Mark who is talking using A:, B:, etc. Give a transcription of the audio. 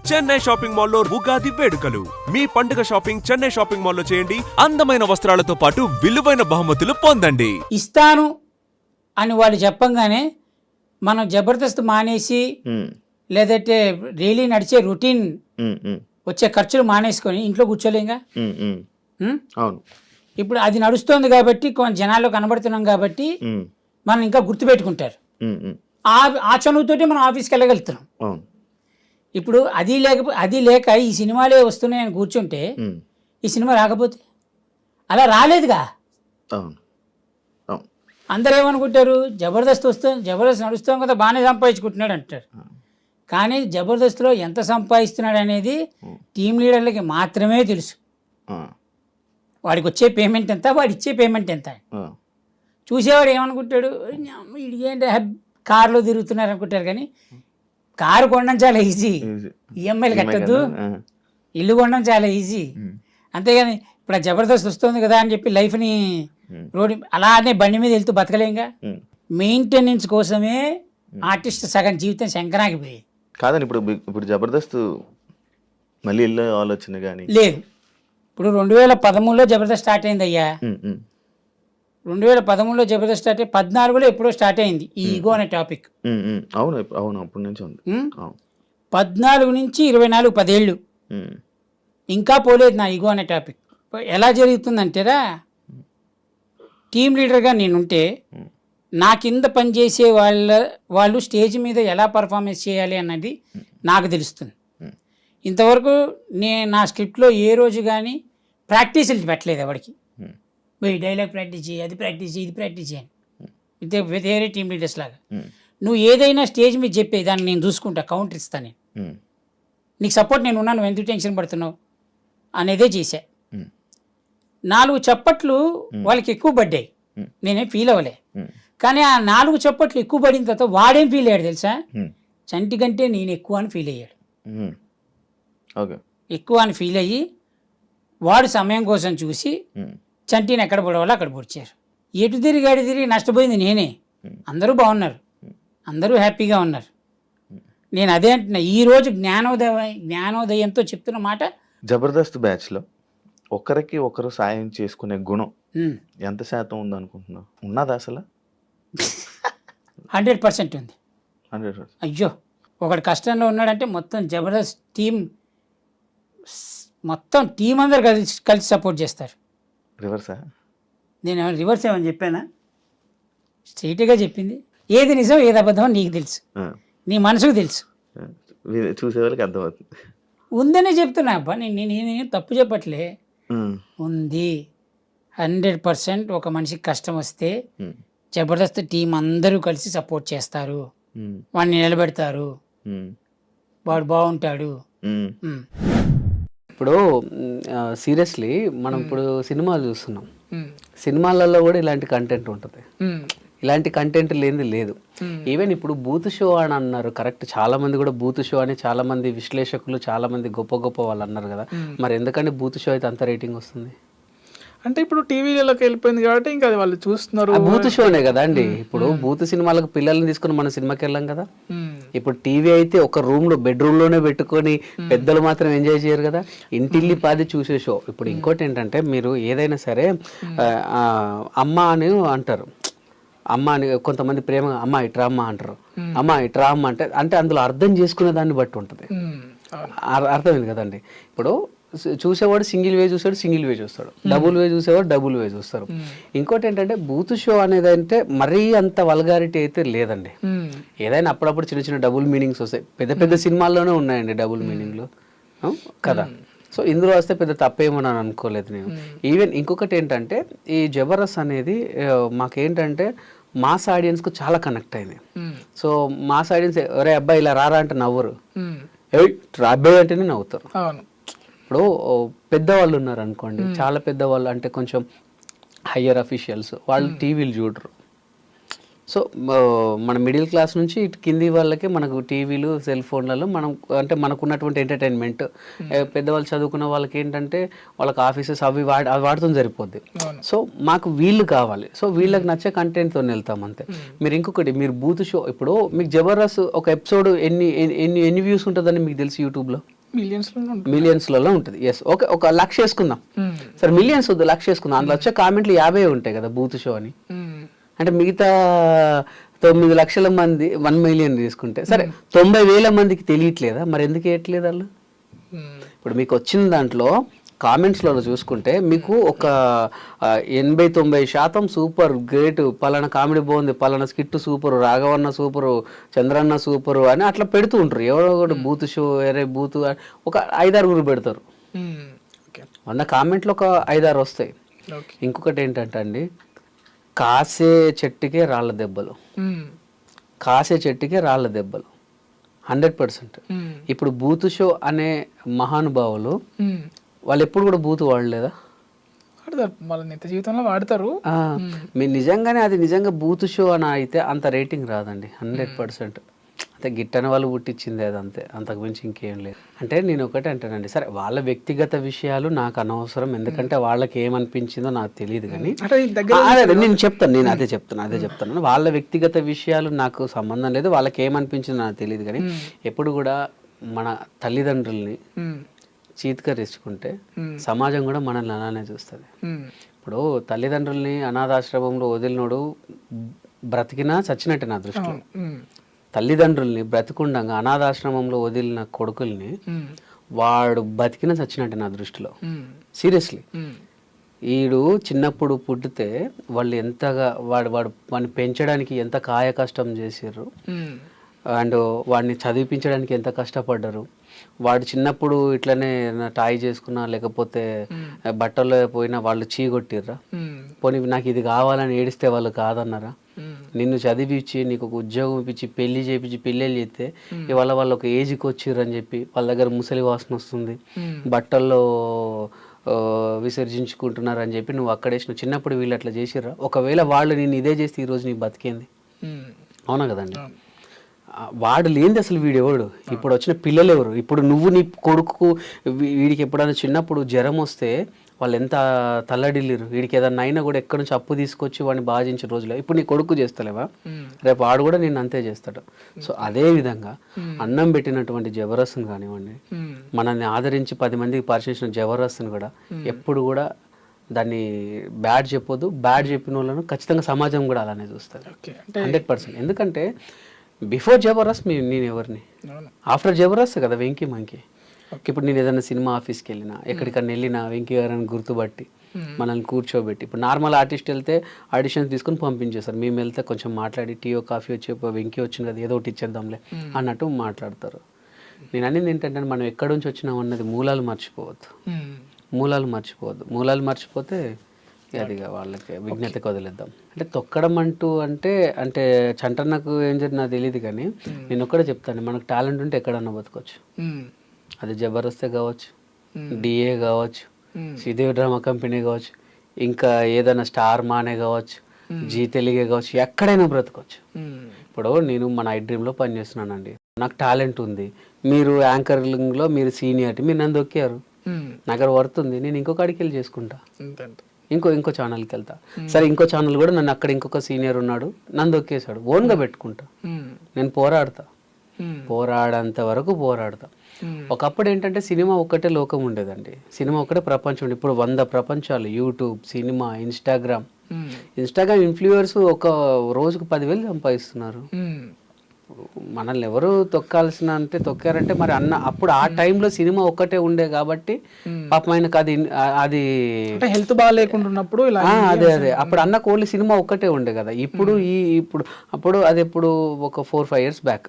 A: Chennai shopping మాల్లో ఉగాది వేడుకలు. మీ పండుగ షాపింగ్ చెన్నై షాపింగ్ మాల్లో చేయండి. అందమైన వస్త్రాలతో పాటు విలువైన బహుమతులు పొందండి.
B: ఇస్తాను అని వాళ్ళు చెప్పంగానే మనం జబర్దస్త్ మానేసి లేదంటే డైలీ నడిచే రొటీన్ వచ్చే ఖర్చులు మానేసుకొని ఇంట్లో కూర్చోలేంగా.
C: అవును,
B: ఇప్పుడు అది నడుస్తోంది కాబట్టి కొంచెం జనాల్లో కనబడుతున్నాం కాబట్టి మనం ఇంకా గుర్తుపెట్టుకుంటారు. ఆ చనువుతోటి మనం ఆఫీస్కి వెళ్ళగలుగుతున్నాం. ఇప్పుడు అది లేక ఈ సినిమాలే వస్తున్నాయని కూర్చుంటే ఈ సినిమా రాకపోతే అలా రాలేదుగా. అందరూ ఏమనుకుంటారు, జబర్దస్త్ నడుస్తాం కదా బాగానే సంపాదించుకుంటున్నాడు అంటారు. కానీ జబర్దస్త్లో ఎంత సంపాదిస్తున్నాడు అనేది టీం లీడర్లకి మాత్రమే తెలుసు. వాడికి వచ్చే పేమెంట్ ఎంత, వాడు ఇచ్చే పేమెంట్ ఎంత. చూసేవాడు ఏమనుకుంటాడు, ఏంటి కారులో తిరుగుతున్నారు అనుకుంటారు. కానీ కారు కొనడం చాలా ఈజీ, ఈఎంఐలు కట్టద్దు. ఇల్లు కొనడం చాలా ఈజీ. అంతేగాని ఇప్పుడు ఆ జబర్దస్త్ వస్తుంది కదా అని చెప్పి లైఫ్ని రోడ్డు అలానే బండి మీద వెళ్తూ బతకలేంగా. మెయింటెనెన్స్ కోసమే ఆర్టిస్ట్ సగం జీవితం శంకరాగిపోయేది
C: కాదని. ఇప్పుడు జబర్దస్త్ మళ్ళీ వెళ్ళే ఆలోచన కానీ
B: లేదు. ఇప్పుడు 2013లో జబర్దస్త్ స్టార్ట్ అయింది అయ్యా. 2013లో జబర్దస్త్ స్టార్ట్ అయ్యి 14లో ఎప్పుడో స్టార్ట్ అయింది ఈ ఈగో అనే టాపిక్.
C: అవును అవును, అప్పటి నుంచి ఉంది.
B: 14 నుంచి 24 10 ఏళ్ళు ఇంకా పోలేదు నా ఈగో అనే టాపిక్. ఎలా జరుగుతుందంటేరా, టీం లీడర్గా నేనుంటే నా కింద పనిచేసే వాళ్ళు స్టేజ్ మీద ఎలా పర్ఫార్మెన్స్ చేయాలి అన్నది నాకు తెలుస్తుంది. ఇంతవరకు నా స్క్రిప్ట్లో ఏ రోజు కానీ ప్రాక్టీసులు పెట్టలేదు ఎవరికి. డైలాగ్ ప్రాక్టీస్ చేయి, అది ప్రాక్టీస్ చేయి, ఇది ప్రాక్టీస్ చేయని వేరే టీం లీడర్స్ లాగా. నువ్వు ఏదైనా స్టేజ్ మీద చెప్పే దాన్ని నేను చూసుకుంటా, కౌంటర్ ఇస్తాను నేను, నీకు సపోర్ట్ నేను ఉన్నాను, ఎందుకు టెన్షన్ పడుతున్నావు అనేదే చేశా. 4 చప్పట్లు వాళ్ళకి ఎక్కువ పడ్డాయి, నేనేం ఫీల్ అవ్వలే. కానీ ఆ 4 చప్పట్లు ఎక్కువ పడిన తర్వాత వాడేం ఫీల్ అయ్యాడు తెలుసా, చంటి కంటే నేను ఎక్కువ అని ఫీల్ అయ్యాడు. ఎక్కువ అని ఫీల్ అయ్యి వాడు సమయం కోసం చూసి చంటిని ఎక్కడ పొడవాలో అక్కడ పొడిచారు. ఎటు తిరిగి నష్టపోయింది నేనే. అందరూ బాగున్నారు, అందరూ హ్యాపీగా ఉన్నారు. నేను అదే అంటున్నా, ఈరోజు జ్ఞానోదయంతో చెప్తున్న మాట,
C: జబర్దస్త్ బ్యాచ్లో ఒకరికి ఒకరు సాయం చేసుకునే గుణం ఎంత శాతం ఉందనుకుంటున్నావు? ఉన్నదా అసలు?
B: 100% ఉంది.
C: 100%.
B: అయ్యో, ఒకడు కష్టంలో ఉన్నాడంటే మొత్తం జబర్దస్త్ మొత్తం టీం అందరు కలిసి సపోర్ట్ చేస్తారు.
C: రివర్సా?
B: నేను రివర్స్ ఏమని చెప్పానా? స్ట్రైట్గా చెప్పింది. ఏది నిజం ఏది అబద్ధం నీకు తెలుసు, నీ మనసుకు తెలుసు,
C: చూసేవాళ్ళకి అర్థమవుతుంది.
B: ఉందనే చెప్తున్నా అబ్బా, నేను తప్పు చెప్పట్లే. ఉంది 100%. ఒక మనిషికి కష్టం వస్తే జబర్దస్త్ టీం అందరూ కలిసి సపోర్ట్ చేస్తారు, వాడిని నిలబెడతారు, వాడు బాగుంటాడు.
D: ఇప్పుడు సీరియస్లీ మనం ఇప్పుడు సినిమాలు చూస్తున్నాం, సినిమాలలో కూడా ఇలాంటి కంటెంట్ ఉంటుంది. ఇలాంటి కంటెంట్ లేనిది లేదు. ఈవెన్ ఇప్పుడు బూత్ షో అని అన్నారు, కరెక్ట్. చాలా మంది కూడా బూత్ షో అని చాలా మంది విశ్లేషకులు, చాలా మంది గొప్ప గొప్ప వాళ్ళు అన్నారు కదా. మరి ఎందుకంటే బూత్ షో అయితే అంత రేటింగ్ వస్తుంది?
E: అంటే ఇప్పుడు టీవీలోకి వెళ్ళిపోయింది కాబట్టి ఇంకా అది వాళ్ళు చూస్తున్నారు.
D: బూత్ షోనే కదా అండి. ఇప్పుడు బూత్ సినిమాలకు పిల్లల్ని తీసుకుని మనం సినిమాకి వెళ్ళాం కదా. ఇప్పుడు టీవీ అయితే ఒక బెడ్రూమ్ లోనే పెట్టుకొని పెద్దలు మాత్రం ఎంజాయ్ చేయరు కదా, ఇంటిల్లి పాది చూసే షో. ఇప్పుడు ఇంకోటి ఏంటంటే, మీరు ఏదైనా సరే అమ్మ అని అంటారు, అమ్మ అని కొంతమంది ప్రేమగా అమ్మ ఇట్రా అమ్మ అంటారు, అమ్మ ఇట్రా అమ్మ అంటే అందులో అర్థం చేసుకునే దాన్ని బట్టి ఉంటుంది. అర్థమైంది కదండి. ఇప్పుడు చూసేవాడు సింగిల్ వే చూస్తాడు, సింగిల్ వే చూస్తాడు, డబుల్ వే చూసేవాడు డబుల్ వే చూస్తారు. ఇంకోటి ఏంటంటే, బూత్ షో అనేది అంటే మరీ అంత వల్గారిటీ అయితే లేదండి. ఏదైనా అప్పుడప్పుడు చిన్న చిన్న డబుల్ మీనింగ్స్ వస్తాయి. పెద్ద పెద్ద సినిమాల్లోనే ఉన్నాయండి డబుల్ మీనింగ్లు కదా. సో ఇందులో వస్తే పెద్ద తప్పేమో అని అనుకోలేదు నేను. ఈవెన్ ఇంకొకటి ఏంటంటే, ఈ జబర్దస్త్ అనేది మాకేంటంటే మాస్ ఆడియన్స్కు చాలా కనెక్ట్ అయింది. సో మాస్ ఆడియన్స్ ఒరే అబ్బాయి ఇలా రారా అంటే నవ్వరు, అబ్బాయి అంటేనే నవ్వుతారు. ఇప్పుడు పెద్దవాళ్ళు ఉన్నారు అనుకోండి, చాలా పెద్దవాళ్ళు అంటే కొంచెం హయ్యర్ అఫీషియల్స్, వాళ్ళు టీవీలు చూడరు. సో మన మిడిల్ క్లాస్ నుంచి ఇటు కింది వాళ్ళకి మనకు టీవీలు, సెల్ ఫోన్లలో మనం అంటే మనకు ఉన్నటువంటి ఎంటర్టైన్మెంట్. పెద్దవాళ్ళు చదువుకున్న వాళ్ళకి ఏంటంటే వాళ్ళకి ఆఫీసెస్ అవి వాడుతుంది సరిపోద్ది. సో మాకు వీళ్ళు కావాలి, సో వీళ్ళకి నచ్చే కంటెంట్తో వెళ్తాం అంతే. మీరు ఇంకొకటి, మీరు బూత్ షో, ఇప్పుడు మీకు జబర్దస్త్ ఒక ఎపిసోడ్ ఎన్ని వ్యూస్ ఉంటుందని మీకు తెలుసు యూట్యూబ్లో? మిలియన్స్లలో ఉంటుంది. ఎస్, ఓకే, ఒక 1,00,000 వేసుకుందాం సరే, మిలియన్స్ వద్దు, 1,00,000 వేసుకుందాం. అందులో వచ్చే కామెంట్లు 50 ఉంటాయి కదా బూత్ షో అని. అంటే మిగతా 9 లక్షల మంది 1 మిలియన్ తీసుకుంటే సరే 90,000 మందికి తెలియట్లేదా? మరి ఎందుకు వేయట్లేదు వాళ్ళు? ఇప్పుడు మీకు వచ్చిన దాంట్లో కామెంట్స్లో చూసుకుంటే మీకు ఒక 80-90% సూపర్ గ్రేట్, పలానా కామెడీ బాగుంది, పలానా స్కిట్ సూపరు, రాఘవన్న సూపరు, చంద్రన్న సూపరు అని అట్లా పెడుతూ ఉంటారు. ఎవరో ఒకటి బూత్ షో, ఎరే బూత్ ఒక 5-6 పెడతారు. 100 కామెంట్లు ఒక 5-6 వస్తాయి. ఇంకొకటి ఏంటంటే అండి, కాసే చెట్టుకే రాళ్ళ దెబ్బలు, కాసే చెట్టుకే రాళ్ళ దెబ్బలు 100%. ఇప్పుడు బూత్ షో అనే మహానుభావులు వాళ్ళు ఎప్పుడు కూడా బూత్ వాడలేదా?
E: వాడతారు, వాళ్ళ నిత్య జీవితంలో వాడతారు.
D: మీరు నిజంగానే అది నిజంగా బూత్ షో అని అయితే అంత రేటింగ్ రాదండి 100%. అంటే గిట్టని వాళ్ళు పుట్టించింది అది అంతే, అంతకు మించి ఇంకేం లేదు. అంటే నేను ఒకటే అంటానండి, సరే వాళ్ళ వ్యక్తిగత విషయాలు నాకు అనవసరం, ఎందుకంటే వాళ్ళకి ఏమనిపించిందో నాకు తెలియదు. కానీ నేను చెప్తాను, నేను అదే చెప్తాను, వాళ్ళ వ్యక్తిగత విషయాలు నాకు సంబంధం లేదు, వాళ్ళకి ఏమనిపించిందో నాకు తెలియదు. కానీ ఎప్పుడు కూడా మన తల్లిదండ్రుల్ని చీత్కరించుకుంటే సమాజం కూడా మనల్ని అలానే చూస్తుంది. ఇప్పుడు తల్లిదండ్రుల్ని అనాథాశ్రమంలో వదిలినోడు బ్రతికినా చచ్చినట్టే నా దృష్టిలో. తల్లిదండ్రుల్ని బ్రతికుండగా అనాథాశ్రమంలో వదిలిన కొడుకుల్ని వాడు బతికినా చచ్చినట్టే నా దృష్టిలో. సీరియస్లీ, వీడు చిన్నప్పుడు పుట్టితే వాళ్ళు ఎంతగా వాడిని పెంచడానికి ఎంత కాయ కష్టం చేసారు, అండ్ వాడిని చదివించడానికి ఎంత కష్టపడ్డారు. వాడు చిన్నప్పుడు ఇట్లనే టాయ్ చేసుకున్నా లేకపోతే బట్టల్లో పోయినా వాళ్ళు చీగొట్టిర్రా? పోనీ నాకు ఇది కావాలని ఏడిస్తే వాళ్ళు కాదన్నారా? నిన్ను చదివించి నీకు ఒక ఉద్యోగం ఇప్పించి పెళ్లి చేయించి పెళ్ళిళ్ళు చేస్తే ఇవాళ వాళ్ళు ఒక ఏజ్కి వచ్చిర్రు అని చెప్పి వాళ్ళ దగ్గర ముసలి వాసన వస్తుంది, బట్టల్లో విసర్జించుకుంటున్నారు అని చెప్పి నువ్వు అక్కడేసిన చిన్నప్పుడు వీళ్ళు అట్లా చేసిర్రా? ఒకవేళ వాళ్ళు నేను ఇదే చేస్తే ఈరోజు నీకు బతికేంది? అవునా కదండి? వాడు లేనిది అసలు వీడెవడు? ఇప్పుడు వచ్చిన పిల్లలు ఎవరు? ఇప్పుడు నువ్వు నీ కొడుకు వీడికి ఎప్పుడైనా చిన్నప్పుడు జ్వరం వస్తే వాళ్ళు ఎంత తల్లడిల్లిరు, వీడికి ఏదన్నా అయినా కూడా ఎక్కడి నుంచి అప్పు తీసుకొచ్చి వాడిని బాధించిన రోజులు. ఇప్పుడు నీ కొడుకు చేస్తలేవా? రేపు వాడు కూడా నేను అంతే చేస్తాడు. సో అదే విధంగా అన్నం పెట్టినటువంటి జబర్దస్త్ని కానివ్వండి, మనల్ని ఆదరించి 10 మందికి పరిచయించిన జబర్దస్త్ని కూడా ఎప్పుడు కూడా దాన్ని బ్యాడ్ చెప్పొద్దు. బ్యాడ్ చెప్పిన వాళ్ళను ఖచ్చితంగా సమాజం కూడా అలానే చూస్తుంది 100%. ఎందుకంటే బిఫోర్ జబర్దస్త్ నేను ఎవరిని, ఆఫ్టర్ జబర్దస్త్ కదా వెంకీ మంకీ. ఇప్పుడు నేను ఏదైనా సినిమా ఆఫీస్కి వెళ్ళినా ఎక్కడికన్నా వెళ్ళినా వెంకీ గారిని గుర్తుపట్టి మనల్ని కూర్చోబెట్టి, ఇప్పుడు నార్మల్ ఆర్టిస్ట్ వెళ్తే ఆడిషన్స్ తీసుకుని పంపించేస్తారు, మేము వెళ్తే కొంచెం మాట్లాడి టీయో కాఫీ వచ్చి వెంకీ వచ్చింది కదా ఏదో ఒకటి ఇచ్చేద్దాంలే అన్నట్టు మాట్లాడతారు. నేను అనేది ఏంటంటే మనం ఎక్కడి నుంచి వచ్చినాం అన్నది మూలాలు మర్చిపోవద్దు. మూలాలు మర్చిపోతే అదిగా వాళ్ళకి విజ్ఞతకు వదిలేద్దాం. అంటే తొక్కడం అంటే చంటన్నకు ఏం జరిగింది నాకు తెలియదు, కానీ నేను ఒక్కడే చెప్తాను, మనకు టాలెంట్ ఉంటే ఎక్కడన్నా బతకొచ్చు. అది జబర్దస్తే కావచ్చు, డిఏ కావచ్చు, శ్రీదేవి డ్రామా కంపెనీ కావచ్చు, ఇంకా ఏదైనా స్టార్ మానే కావచ్చు, జీ తెలుగే కావచ్చు, ఎక్కడైనా బ్రతకొచ్చు. ఇప్పుడు నేను మన ఐ డ్రీమ్లో పనిచేస్తున్నానండి, నాకు టాలెంట్ ఉంది, మీరు యాంకరింగ్లో మీరు సీనియారిటీ, మీరు నన్ను దొక్కారు, నాకు వర్త్ ఉంది, నేను ఇంకొక అడికి వెళ్ళి చేసుకుంటా, ఇంకో ఛానల్కి వెళ్తా. సరే ఇంకో ఛానల్ కూడా నన్ను అక్కడ ఇంకొక సీనియర్ ఉన్నాడు నన్ను దొక్కేశాడు, ఓన్గా పెట్టుకుంటా, నేను పోరాడేంత వరకు పోరాడతా. ఒకప్పుడు ఏంటంటే సినిమా ఒక్కటే లోకం ఉండేదండి, సినిమా ఒక్కటే ప్రపంచం ఉండే. ఇప్పుడు 100 ప్రపంచాలు, యూట్యూబ్, సినిమా, ఇన్స్టాగ్రామ్ ఇన్ఫ్లుయర్స్ ఒక రోజుకు 10,000 సంపాదిస్తున్నారు. మనల్ని ఎవరు తొక్కారంటే మరి అప్పుడు ఆ టైంలో సినిమా ఒక్కటే ఉండే కాబట్టి పాపం ఆయనకు అది
E: హెల్త్ బాగా లేకుంటున్నప్పుడు
D: అదే అప్పుడు అన్నకు ఓన్లీ సినిమా ఒక్కటే ఉండే కదా. ఇప్పుడు అప్పుడు అది ఎప్పుడు ఒక 4-5 years బ్యాక్